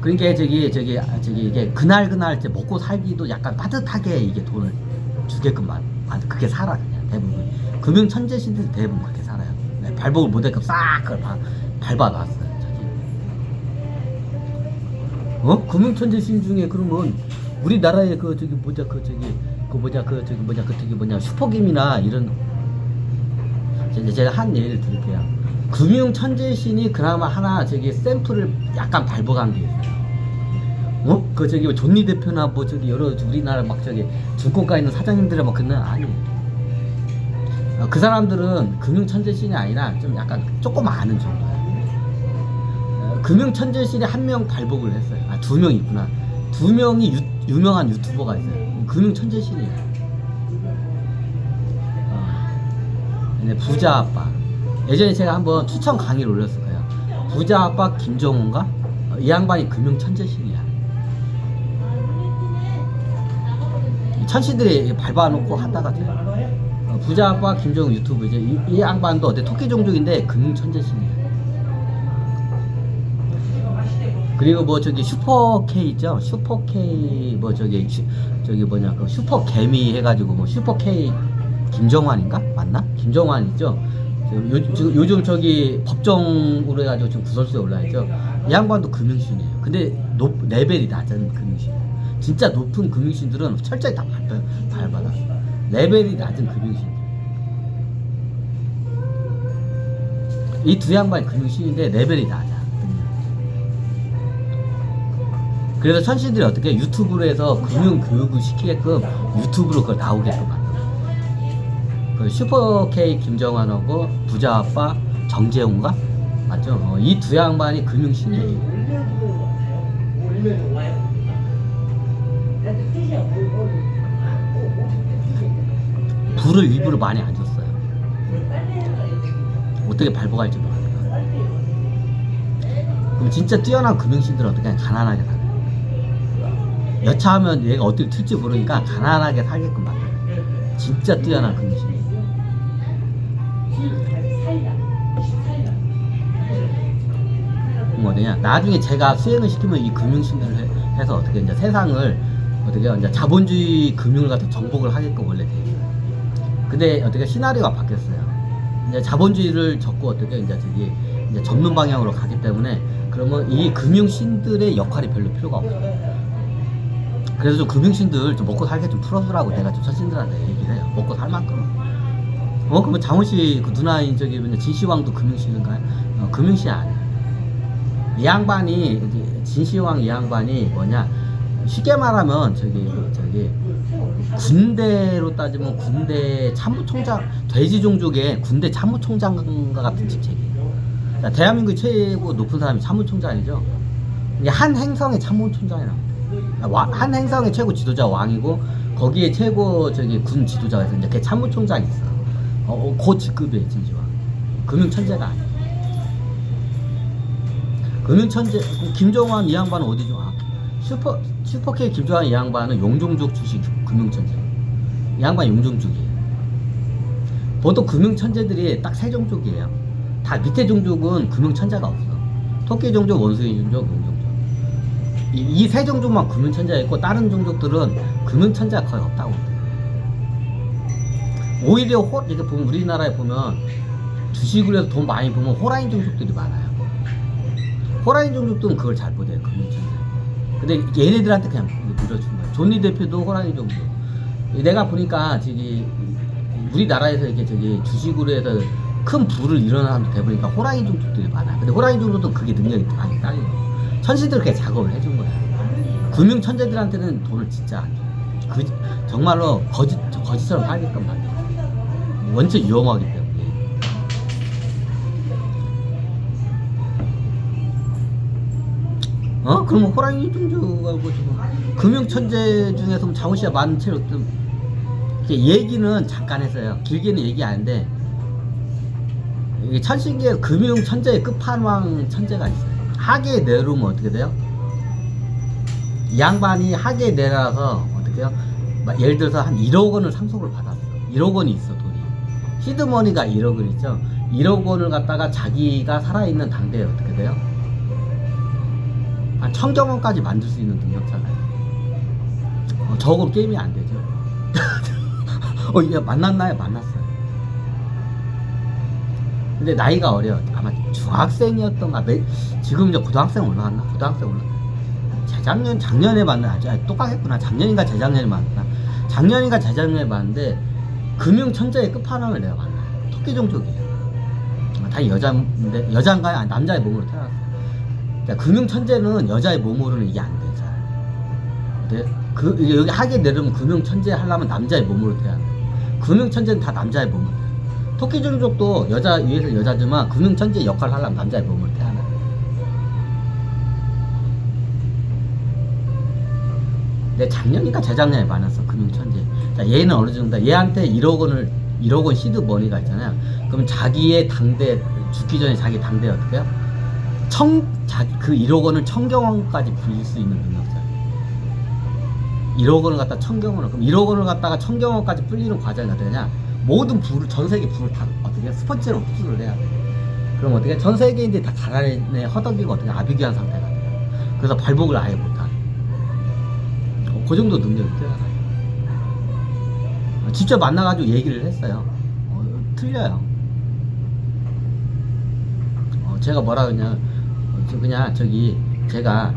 그러니까 이게 그날 이제 먹고 살기도 약간 빠듯하게 이게 돈을 주게끔 그렇게 살아 그냥 대부분. 금융 천재신들 대부분 그렇게 살아요. 네, 발복을 못하게끔 싹 그걸 밟아놨어요. 금융 천재신 중에 그러면 우리나라의 슈퍼김이나 이런 제가 한 예를 들게요. 금융 천재신이 그나마 하나 샘플을 약간 발복한 게 있어요. 존니 대표나 여러 우리나라 증권가 있는 사장님들의 그는 아니에요. 그 사람들은 금융 천재신이 아니라 좀 약간 조금 아는 정도예요. 금융 천재신이 한 명 발복을 했어요. 두 명 있구나. 2명이 유명한 유튜버가 있어요. 금융 천재신이에요. 부자 아빠. 예전에 제가 한번 추천 강의를 올렸을 거예요. 부자 아빠 김정훈가? 이 양반이 금융 천재신이야. 천신들이 밟아놓고 하다가 돼요. 부자 아빠 김정훈 유튜브 이 양반도 어때 토끼 종족인데 금융 천재신이야. 그리고 슈퍼 K 있죠? 슈퍼 K 슈퍼 개미 해가지고 슈퍼 K 김정환인가? 맞나? 김정환 있죠? 요즘 법정으로 해가지고 지금 구설수에 올라있죠? 이 양반도 금융신이에요. 근데 레벨이 낮은 금융신. 진짜 높은 금융신들은 철저히 다 밟아놨어. 레벨이 낮은 금융신. 이 두 양반이 금융신인데 레벨이 낮아. 그래서 천신들이 어떻게 유튜브로 해서 금융 교육을 시키게끔 유튜브로 그걸 나오게끔 만들어. 슈퍼 K 김정환하고 부자 아빠 정재훈가 맞죠? 이 두 양반이 금융신이에요. 불을 일부러 많이 안 줬어요. 어떻게 발복할지 모르니까. 그럼 진짜 뛰어난 금융신들은 어떻게 가난하게 살아요. 여차하면 얘가 어떻게 튈지 모르니까 가난하게 살게끔 만들어요. 진짜 뛰어난 금융신이. 그럼 어디냐? 되냐, 나중에 제가 수행을 시키면 이 금융신들을 해서 어떻게 이제 세상을 어떻게 이제 자본주의 금융을 갖다 정복을 하게끔 원래 돼 있어요. 근데 어떻게 시나리오가 바뀌었어요. 이제 자본주의를 접고 어떻게 이제 저기 이제 접는 방향으로 가기 때문에 그러면 이 금융신들의 역할이 별로 필요가 없어요. 그래서 좀 금융신들 좀 먹고 살게 좀 풀어주라고 내가 좀 처신들한테 얘기를 해요. 먹고 살 만큼. 그러면 장훈씨 그 누나인 저기 진시황도 금융신인가요? 금융신 아니에요. 이 양반이 진시황 이 양반이 뭐냐, 쉽게 말하면 저기 군대로 따지면 군대 참모총장, 돼지 종족의 군대 참모총장과 같은 직책이에요. 대한민국 최고 높은 사람이 참모총장이죠. 이게 한 행성의 참모총장이랍니다. 한 행성의 최고 지도자 왕이고 거기에 최고 저기 군 지도자가 있어. 이제 걔 참모총장이 있어. 그 직급이에요, 진시황. 금융천재가 아니야. 금융천재. 김정환 이 양반은 어디죠? 슈퍼K 김정환 이 양반은 용종족 출신 금융천재. 이 양반 용종족이에요. 보통 금융천재들이 딱 세 종족이에요. 다 밑에 종족은 금융천재가 없어. 토끼 종족, 원숭이 종족, 용종족. 이 세 종족만 금융천재가 있고 다른 종족들은 금융천재가 거의 없다고. 오히려 이렇게 보면 우리나라에 보면 주식을 해서 돈 많이 보면 호랑이 종족들이 많아요. 호랑이 종족들은 그걸 잘 못해요, 금융천재. 근데 얘네들한테 그냥 밀어준 거야. 존니 대표도 호랑이 종족. 내가 보니까 저기 우리나라에서 이렇게 저기 주식으로 해서 큰 부를 일어나는 사람도 대부니까 호랑이 종족들이 많아. 근데 호랑이 종족도 그게 능력이 많이 딸려. 천신들 그렇게 작업을 해준 거야. 금융 천재들한테는 돈을 진짜 안 줘. 정말로 거짓처럼 살게끔 만들어. 원체 위험하기 때문에. 그러면 호랑이 종족하고 지금 금융 천재 중에서 장훈 씨가 많은 채로 좀 얘기는 잠깐 했어요. 길게는 얘기 안 했는데 이게 천신계의 금융 천재의 끝판왕 천재가 있어요. 하계에 내려오면 어떻게 돼요? 이 양반이 하계에 내려와서 어떻게 해요? 예를 들어서 한 1억 원을 상속을 받았어. 1억 원이 있어, 돈이. 시드머니가 1억 원 있죠. 1억 원을 갖다가 자기가 살아있는 당대에 어떻게 돼요? 한 1000경원까지 만들 수 있는 능력자가요. 저거 게임이 안 되죠. 만났나요? 만났어요. 근데 나이가 어려. 아마 중학생이었던가. 지금 이제 고등학생 올라갔나? 고등학생 올라갔나? 작년에 만나. 똑같겠구나. 작년인가 재작년에 만났나? 작년인가 재작년에 만났는데 금융 천재의 끝판왕을 내가 만나요. 토끼 종족이에요. 다 여자인데, 여자인가요? 아니, 남자의 몸으로 태어났어요. 금융 천재는 여자의 몸으로는 이게 안 되죠. 근데 여기 하게 내려면 금융 천재 하려면 남자의 몸으로 태어나요. 금융 천재는 다 남자의 몸으로 태어나요. 토끼 종족도 여자 위에서 여자지만 금융 천재 역할을 하려면 남자의 몸으로 태어나요. 근데 작년인가 재작년에 만났어, 금융 천재. 자, 얘는 어느 정도, 얘한테 1억 원 시드 머니가 있잖아요. 그럼 자기의 당대, 죽기 전에 자기 당대 어떻게 해요? 그 1억 원을 1000경원까지 불릴 수 있는 능력자. 1억 원을 갖다 1000경원을, 그럼 1억 원을 갖다가 1000경원까지 불리는 과정이 어떻게 되냐? 모든 부를, 전 세계 부를 다 어떻게 스펀지로 흡수를 해야 돼. 그럼 어떻게 전 세계인들이 다 가라앉네, 허덕이고 어떻게 아비규환 상태가 돼요. 그래서 발복을 아예 못하네. 그 정도 능력이 뛰어나요. 직접 만나가지고 얘기를 했어요. 틀려요. 제가 뭐라 그러냐, 그냥 제가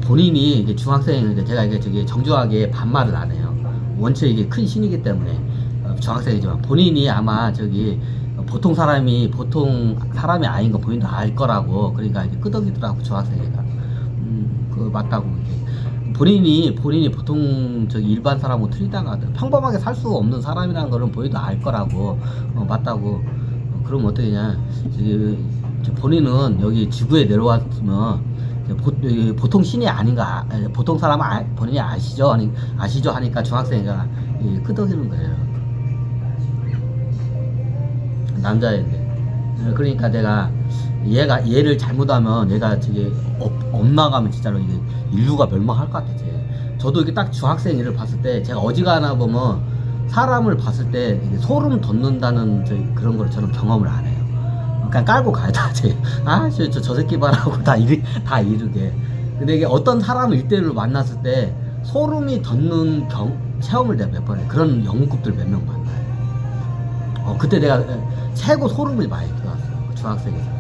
본인이 이게 중학생인데 제가 이게 정중하게 반말을 안 해요. 원체 이게 큰 신이기 때문에 중학생이지만 본인이 아마 보통 사람이 아닌 거 본인도 알 거라고. 그러니까 이게 끄덕이더라고, 중학생이가. 그거 맞다고. 본인이 보통 일반 사람하고 틀리다가 평범하게 살 수 없는 사람이라는 거는 본인도 알 거라고. 맞다고. 그럼 어떻게 되냐, 본인은 여기 지구에 내려왔으면 보통 신이 아닌가, 보통 사람은 본인이 아시죠 하니까 중학생이가 끄덕이는 거예요. 남자인데. 그러니까 내가 얘를 잘못하면 얘가 엇나가면 진짜로 이게 인류가 멸망할 것 같아. 저도 이게 딱 중학생 일을 봤을 때 제가 어지간하나 보면 사람을 봤을 때 소름 돋는다는 그런 걸 저는 경험을 안 해요. 그냥 깔고 가야 돼. 저 새끼 봐라고 다 이르게. 근데 이게 어떤 사람을 일대일로 만났을 때 소름이 돋는 체험을 내가 몇 번 해. 그런 영웅급들 몇 명 만나요. 그때 내가 최고 소름을 많이 들었어. 중학생에서.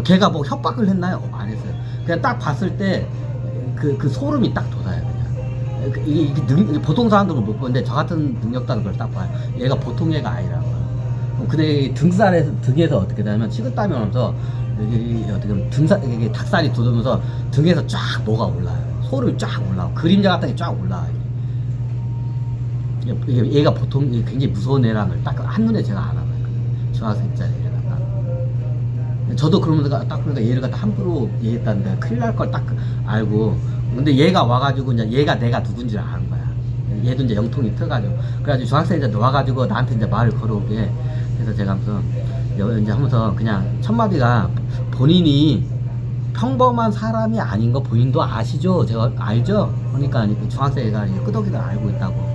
걔가 뭐 협박을 했나요? 안 했어요. 그냥 딱 봤을 때 그 소름이 딱 돋아요. 그냥. 이게 보통 사람들은 못 보는데 저 같은 능력자는 그걸 딱 봐요. 얘가 보통 애가 아니라는 거야. 근데 등에서 어떻게 되냐면 식은땀이 오면서 어떻게 보면 이게 닭살이 돋으면서 등에서 쫙 뭐가 올라요. 소름이 쫙 올라와. 그림자 같은 게 쫙 올라와. 얘가 보통 굉장히 무서운 애라는 걸 딱 한눈에 제가 알아봐요. 중학생짜리 애를 갖다. 저도 그러면서 딱 보니까 얘를 갖다 함부로 얘기했다는데 큰일 날 걸 딱 알고. 근데 얘가 와가지고 이제 얘가 내가 누군지를 아는 거야. 얘도 이제 영통이 터가지고. 그래가지고 중학생이 이제 와가지고 나한테 이제 말을 걸어오게. 그래서 제가 이제 하면서 그냥 첫 마디가 본인이 평범한 사람이 아닌 거 본인도 아시죠? 제가 알죠? 그러니까 중학생이가 끄덕이다 알고 있다고.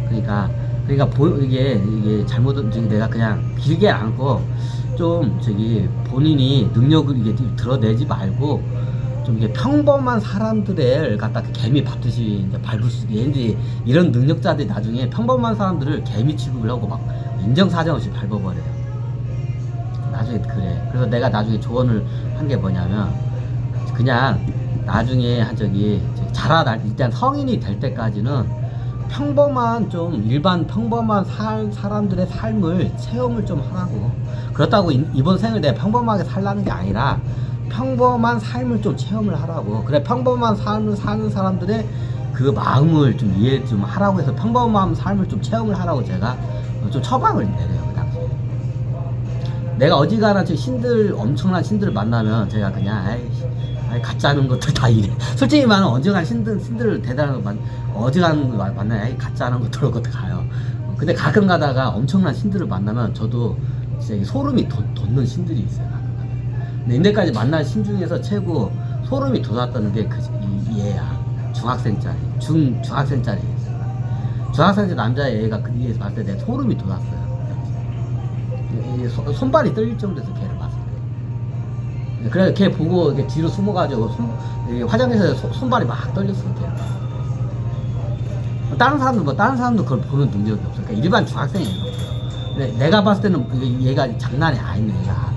그러니까 이게 잘못은 내가 그냥 길게 안고 좀 본인이 능력을 이게 드러내지 말고 좀 이게 평범한 사람들을 갖다 개미 밟듯이 이제 밟을 수 있게 이런 능력자들이 나중에 평범한 사람들을 개미 취급을 하고 막 인정사정 없이 밟아버려요. 나중에 그래. 그래서 내가 나중에 조언을 한 게 뭐냐면 그냥 나중에 일단 성인이 될 때까지는 일반 평범한 사람들의 삶을 체험을 좀 하라고. 그렇다고 이번 생을 내가 평범하게 살라는 게 아니라 평범한 삶을 좀 체험을 하라고. 그래, 평범한 삶을 사는 사람들의 그 마음을 좀 이해 좀 하라고 해서 평범한 삶을 좀 체험을 하라고 제가 좀 처방을 내려요. 그 당시에 내가 어지간한 엄청난 신들을 만나면 제가 그냥 같이 하는 것들 다 이래. 솔직히 말하면 어지간한 신들 대단한 거 어지간한 거 만나면 같이 하는 것들 가요. 근데 가끔 가다가 엄청난 신들을 만나면 저도 진짜 소름이 돋는 신들이 있어요. 근데 이때까지 만난 신 중에서 최고 소름이 돋았다는 게 얘야. 중학생짜리 중학생짜리 남자애가 그 위에서 봤을 때 내 소름이 돋았어요. 손발이 떨릴 정도에서 걔를 봤을 때. 그래, 걔 보고 이렇게 뒤로 숨어가지고 화장실에서 손발이 막 떨렸어요. 걔. 다른 사람도 그걸 보는 능력이 없어요. 그러니까 일반 중학생이에요. 근데 내가 봤을 때는 얘가 장난이 아닌 애야.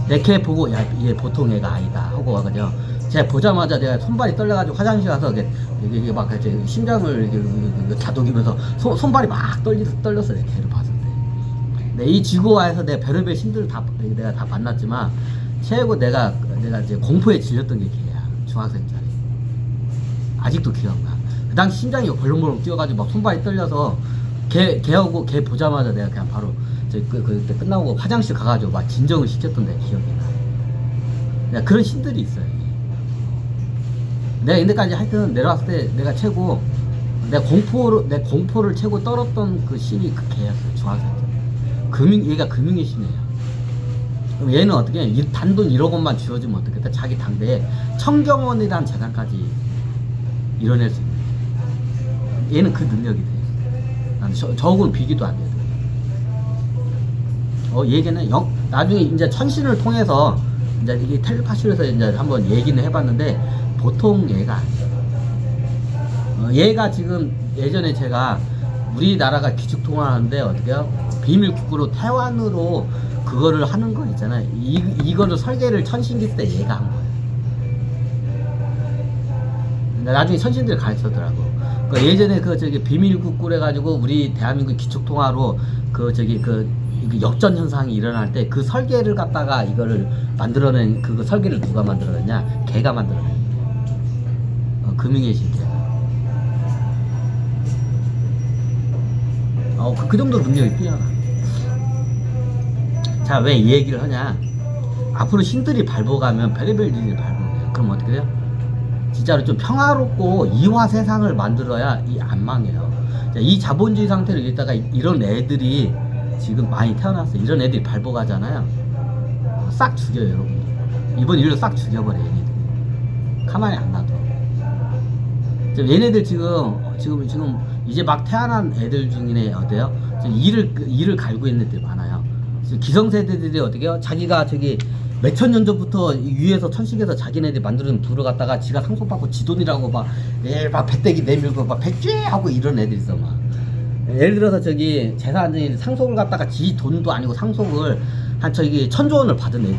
내 걔 보고 얘 보통 애가 아니다 하고 와가지고 제가 보자마자 내가 손발이 떨려가지고 화장실 가서 이게 막 심장을 다독이면서 손발이 막 떨렸어. 내 걔를 봤을 때. 이 지구와에서 내가 별의별 신들을 내가 다 만났지만 최고 내가 이제 공포에 질렸던 게 걔야. 중학생짜리. 아직도 기억나. 그 당시 심장이 벌렁벌렁 뛰어가지고 막 손발이 떨려서 걔하고 걔 보자마자 내가 그냥 바로 그때 끝나고 화장실 가가지고 막 진정을 시켰던 내 기억이 나. 그런 신들이 있어요. 내가 인데까지 하여튼 내려왔을 때 내가 최고 내 공포를 최고 떨었던 그 신이 그 걔였어요. 중학생. 얘가 금융의 신이에요. 그럼 얘는 어떻게 단돈 1억 원만 쥐어주면 어떻겠다. 자기 당대에 청경원이라는 재산까지 이뤄낼 수 있는. 얘는 그 능력이 돼. 난 저하고는 비교도 안 돼. 얘기는 나중에 이제 천신을 통해서 이제 이게 텔레파시에서 이제 한번 얘기는 해봤는데 보통 얘가 아니에요. 얘가 지금 예전에 제가 우리나라가 기축통화하는데 어떻게요? 비밀국으로 태완으로 그거를 하는 거 있잖아요. 이거를 설계를 천신기 때 얘가 한 거예요. 근데 나중에 천신들이 가르쳐더라고. 예전에 비밀국구를 해가지고 우리 대한민국 기축통화로 역전 현상이 일어날 때 그 설계를 갖다가 이거를 만들어낸 그 설계를 누가 만들어냈냐? 걔가 만들어낸. 금융의 신 걔가. 그 정도로 능력이 뛰어나. 자, 왜 이 얘기를 하냐? 앞으로 신들이 밟아가면 별의별 일이 밟아가요. 그럼 어떻게 돼요? 진짜로 좀 평화롭고 이화 세상을 만들어야 안 망해요. 이 자본주의 상태로 있다가 이런 애들이 지금 많이 태어났어요. 이런 애들이 밟아가잖아요. 싹 죽여요, 여러분. 이번 일로 싹 죽여버려, 얘네들. 가만히 안 놔둬. 얘네들 지금 이제 막 태어난 애들 중에 어때요? 일을 갈고 있는 애들 많아요. 기성세대들이 어떻게 해요? 자기가 저기 몇천 년 전부터 위에서 천식에서 자기네들이 만드는 불을 갖다가 지가 상속받고 지돈이라고 막 배때기 내밀고 막 백죄 하고 이런 애들 있어 막. 예를 들어서 저기 재산이 상속을 갖다가 지 돈도 아니고 상속을 한 저기 1,000조 원을 받은 애들이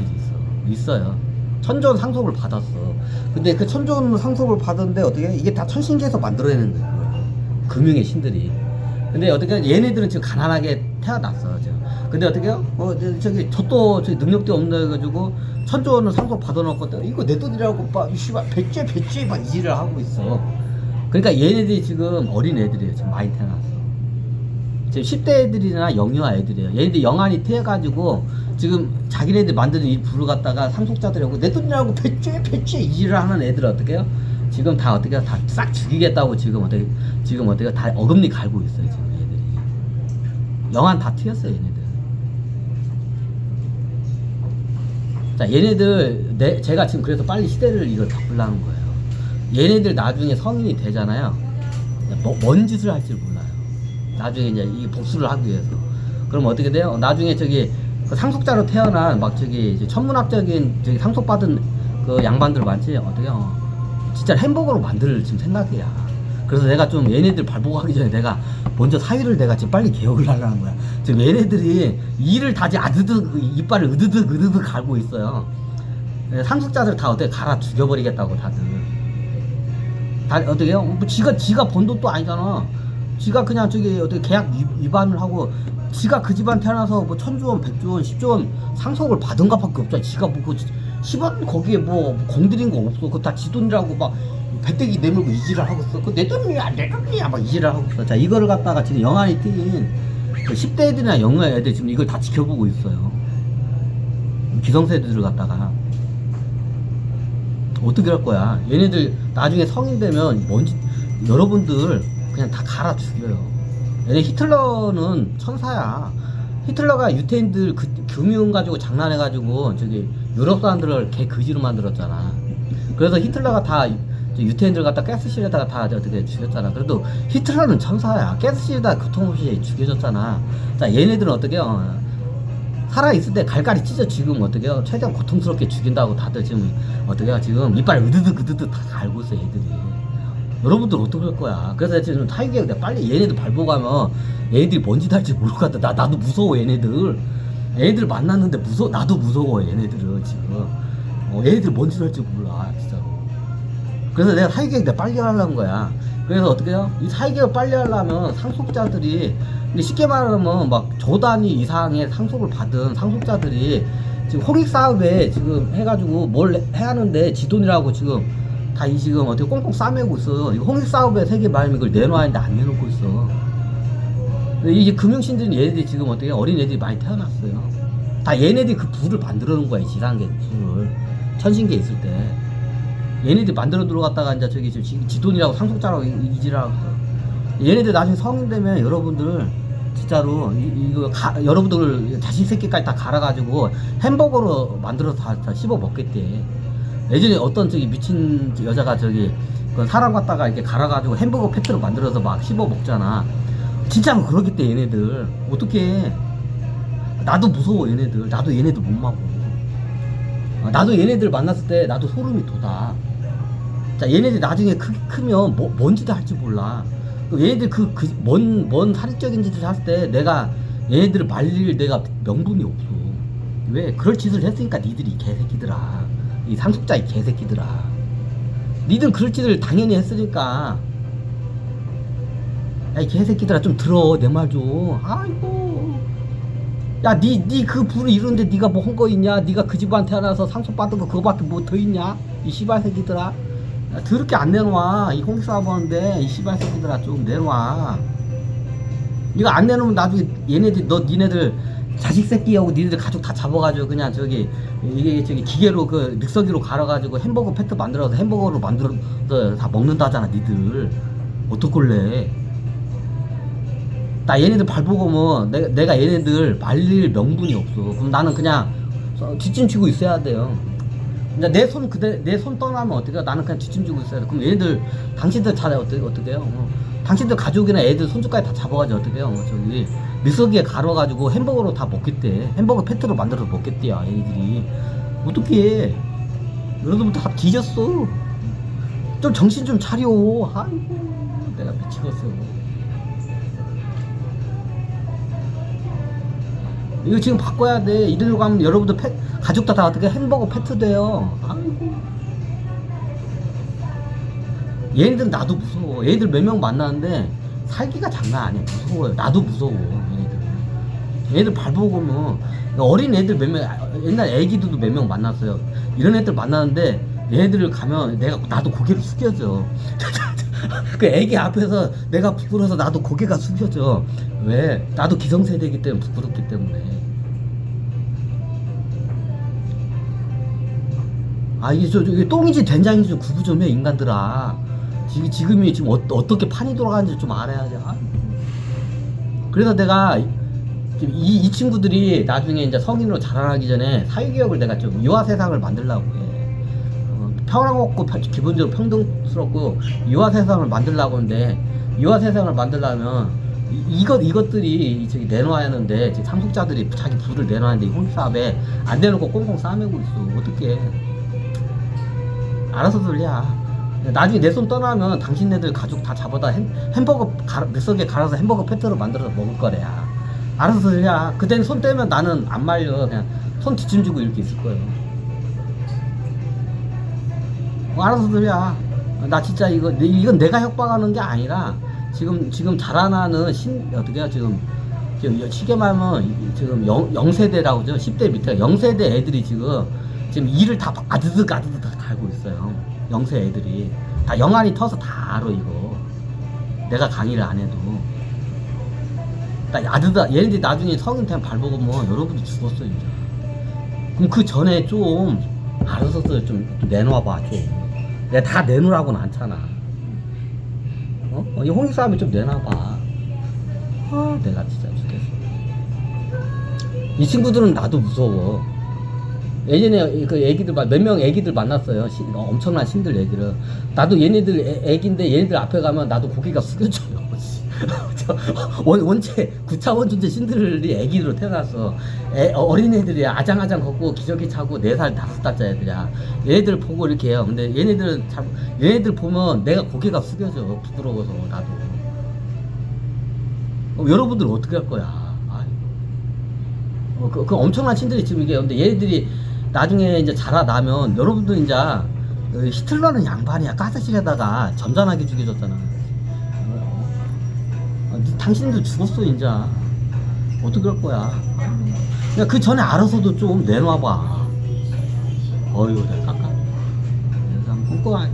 있어요. 1,000조 원 상속을 받았어. 근데 그 1,000조 원 상속을 받았는데 어떻게 이게 다 천신계에서 만들어내는 거예요. 금융의 신들이. 근데 어떻게 얘네들은 지금 가난하게 태어났어. 지금. 근데 어떻게요? 저기 저도 저기 능력도 없는 해가지고 1,000조 원을 상속 받아놓고 이거 내 돈이라고 막 씨발 백죄 막 이지를 하고 있어. 그러니까 얘네들이 지금 어린 애들이에요. 지금 많이 태어났어. 지금 10대 애들이나 영유아 애들이에요. 얘네들 영안이 태어가지고 지금 자기네들 만드는 이 불을 갖다가 상속자들이라고 내 돈이라고 백죄 이지를 하는 애들 어떻게 해요? 지금 다 어떻게 다 싹 죽이겠다고 지금 어떻게 다 어금니 갈고 있어요. 지금 얘들이 영안 다 튀었어요. 얘네들. 자, 얘네들 제가 지금 그래서 빨리 시대를 이걸 바꾸려는 거예요. 얘네들 나중에 성인이 되잖아요. 뭔 짓을 할지 몰라요. 나중에 이제 이 복수를 하기 위해서. 그럼 어떻게 돼요? 나중에 저기 그 상속자로 태어난 막 저기 천문학적인 저기 상속받은 그 양반들 많지? 어떻게요? 진짜 햄버거로 만들 지금 생각이야. 그래서 내가 좀 얘네들 발보고 하기 전에 내가 먼저 사위를 내가 지금 빨리 개혁을 하려는 거야. 지금 얘네들이 이를 다지 아드득 이빨을 으드득 갈고 있어요. 상속자들 다 어떻게 갈아 죽여버리겠다고 다들. 다 어떻게요? 뭐 지가 번 돈도 아니잖아. 지가 그냥 저기 어떻게 계약 위반을 하고 지가 그 집안 태어나서 뭐 1,000조 원, 100조 원, 10조 원 상속을 받은 것밖에 없잖아. 지가 뭐 그 10원 거기에 뭐 공들인 거 없어. 그거 다 지 돈이라고 막 배때기 내밀고 이지를 하고 있어. 그 내 돈이야 막 이지를 하고 있어. 자, 이거를 갖다가 지금 영안이 띈 그 10대 애들이나 영유아 애들 지금 이걸 다 지켜보고 있어요. 기성세대들을 갖다가 어떻게 할 거야? 얘네들 나중에 성인 되면 뭔지 여러분들 그냥 다 갈아 죽여요. 얘네 히틀러는 천사야. 히틀러가 유태인들 금융 가지고 장난해가지고 저기 유럽 사람들을 개 그지로 만들었잖아. 그래서 히틀러가 다 유태인들 갖다 가스실에다가 다 어떻게 죽였잖아. 그래도 히틀러는 천사야. 가스실에다 교통없이 죽여줬잖아. 자, 얘네들은 어떻게 해요? 살아있을 때 갈갈이 찢어 지금 어떻게 해요? 최대한 고통스럽게 죽인다고 다들 지금 어떻게 해요? 지금 이빨 으드득 다 갈고 있어 얘들이. 여러분들 어떻게 할 거야? 그래서 지금 타이거가 내가 빨리 얘네들 밟고 가면 얘네들이 뭔 짓 할지 모를 것 같아. 나도 무서워 얘네들. 얘네들 만났는데 나도 무서워 얘네들은 지금. 얘네들 뭔 짓 할지 몰라 진짜로. 그래서 내가 타이거가 내가 빨리 하려는 거야. 그래서 어떻게 해요? 이 타이거가 빨리 하려면 상속자들이 근데 쉽게 말하면 막 조 단위 이상의 상속을 받은 상속자들이 지금 홍익 사업에 지금 해가지고 뭘 해야 하는데 지 돈이라고 지금 다 이 지금 어떻게 꽁꽁 싸매고 있어. 이거 홍익 사업에 세계 말면 이걸 내놔야 하는데 안 내놓고 있어. 근데 이게 금융신들은 얘네들이 지금 어떻게 어린 애들이 많이 태어났어요. 다 얘네들이 그 부를 만들어 놓은 거야. 지상계 부를 천신계 있을 때 얘네들이 만들어 들어갔다가 이제 저기 지 돈이라고 상속자라고 이지라고. 얘네들 나중에 성인 되면 여러분들 진짜로 여러분들 자식 새끼까지 다 갈아가지고 햄버거로 만들어서 다 씹어 먹겠대. 예전에 어떤 저기 미친 여자가 저기 그 사람 갖다가 이렇게 갈아가지고 햄버거 패트로 만들어서 막 씹어 먹잖아. 진짜로 그러겠대 얘네들. 어떻게? 나도 무서워 얘네들. 나도 얘네들 못 막어. 나도 얘네들 만났을 때 나도 소름이 돋아. 자, 얘네들 나중에 크면 뭔 짓을 할지 몰라. 얘네들 뭔 살인적인 짓을 했을 때 내가 얘네들을 말릴 내가 명분이 없어. 왜? 그럴 짓을 했으니까 니들이 개새끼들아. 이 상속자 이 개새끼들아. 니들 그럴 짓을 당연히 했으니까. 야, 이 개새끼들아 좀 들어 내 말 좀. 아이고. 야, 니 그 부를 이루는데 니가 뭐 한 거 있냐? 니가 그 집안 태어나서 상속받은 거 그거밖에 뭐 더 있냐? 이 씨발 새끼들아. 야, 더럽게 안 내놔. 이 홍익사업 하는데 이 씨발 새끼들아 좀 내놔. 이거 안 내놓으면 나중에 얘네들 니네들 자식 새끼하고 니네들 가족 다 잡아가지고 그냥 저기 이게 저기 기계로 그 믹서기로 갈아가지고 햄버거 패트 만들어서 햄버거로 만들어서 다 먹는다잖아 니들. 어떡할래? 나 얘네들 발보고면 내가 얘네들 말릴 명분이 없어. 그럼 나는 그냥 뒷짐지고 있어야 돼요. 내 손 떠나면 어떻게 해? 나는 그냥 뒷짐지고 있어야 돼. 그럼 얘네들 당신들 다 어떻게 해요? 당신들 가족이나 애들 손주까지 다 잡아가지고 어떻게 해요? 저기 믹서기에 갈아가지고 햄버거로 다 먹겠대. 햄버거 패트로 만들어서 먹겠대야 애들이. 어떻게 너희들부터 다 뒤졌어. 좀 정신 좀 차려. 아이고 내가 미치겠어. 이거 지금 바꿔야 돼. 이대로 가면 여러분들 가족 다 어떻게 햄버거 패트 돼요. 아이고. 얘네들은 나도 무서워. 얘네들 몇 명 만나는데 살기가 장난 아니야. 무서워요. 나도 무서워. 얘네들 밟아보면 어린 애들 몇 명, 옛날 애기들도 몇 명 만났어요. 이런 애들 만나는데 얘네들을 가면 나도 고개를 숙여져. 그 애기 앞에서 내가 부끄러워서 나도 고개가 숙여져. 왜? 나도 기성세대이기 때문에 부끄럽기 때문에. 아 이게 똥인지 된장인지 좀 구분 좀 해 인간들아. 지금이 지금 어떻게 판이 돌아가는지 좀 알아야지. 그래서 내가 이 친구들이 나중에 이제 성인으로 자라나기 전에 사회교육을 내가 좀 유아 세상을 만들려고 해. 평화롭고 기본적으로 평등스럽고 유아 세상을 만들려고 하는데, 유아 세상을 만들려면 이것들이 저기 내놔야 하는데, 상속자들이 자기 부를 내놔야 하는데 홍사업에 안 내놓고 꽁꽁 싸매고 있어. 어떡해. 알아서들 해. 나중에 내 손 떠나면 당신네들 가족 다 잡아다 햄버거 믹서기에 갈아서 햄버거 패트로 만들어서 먹을 거래야. 알아서들 해. 그때는 손 떼면 나는 안 말려. 그냥 손 뒤짐지고 이렇게 있을 거예요. 알아서들 해. 나 진짜 이건 내가 협박하는 게 아니라 지금 자라나는 어떻게 지금 쉽게 말하면 지금 0세대라고 죠. 10대 밑에 0세대 애들이 지금 일을 다 아드득 다 달고 있어요. 0세 애들이 다 영안이 터서 다 알아. 이거 내가 강의를 안 해도 얘네들이 나중에 성인 되면 밟아보면 여러분도 죽었어 진짜. 그럼 그 전에 좀 알아서 좀 내놔봐. 좀 내가 다 내놓으라고는 않잖아. 이 홍익사업에 좀 내놔봐. 내가 진짜 죽겠어. 이 친구들은 나도 무서워. 예전에 그 애기들 몇 명 애기들 만났어요. 엄청난 신들 애기를. 나도 얘네들 애기인데 얘네들 앞에 가면 나도 고개가 숙여져요. 원체 9차원 존재 신들이 애기로 태어났어. 어린애들이 아장아장 걷고 기저귀 차고 4살 5살짜리 애들이야. 얘네들 보고 이렇게 해요. 근데 얘네들 보면 내가 고개가 숙여져. 부끄러워서 나도. 여러분들 어떻게 할 거야? 그 엄청난 신들이 지금 이게. 근데 얘네들이 나중에 이제 자라나면 여러분들 이제 히틀러는 양반이야. 가스실에다가 전자나게 죽여줬잖아. 당신들 죽었어 이제. 어떻게 할 거야? 그냥 그 전에 알아서도 좀 내놔봐. 어휴 내가 깜깜해. 꼼꼼하게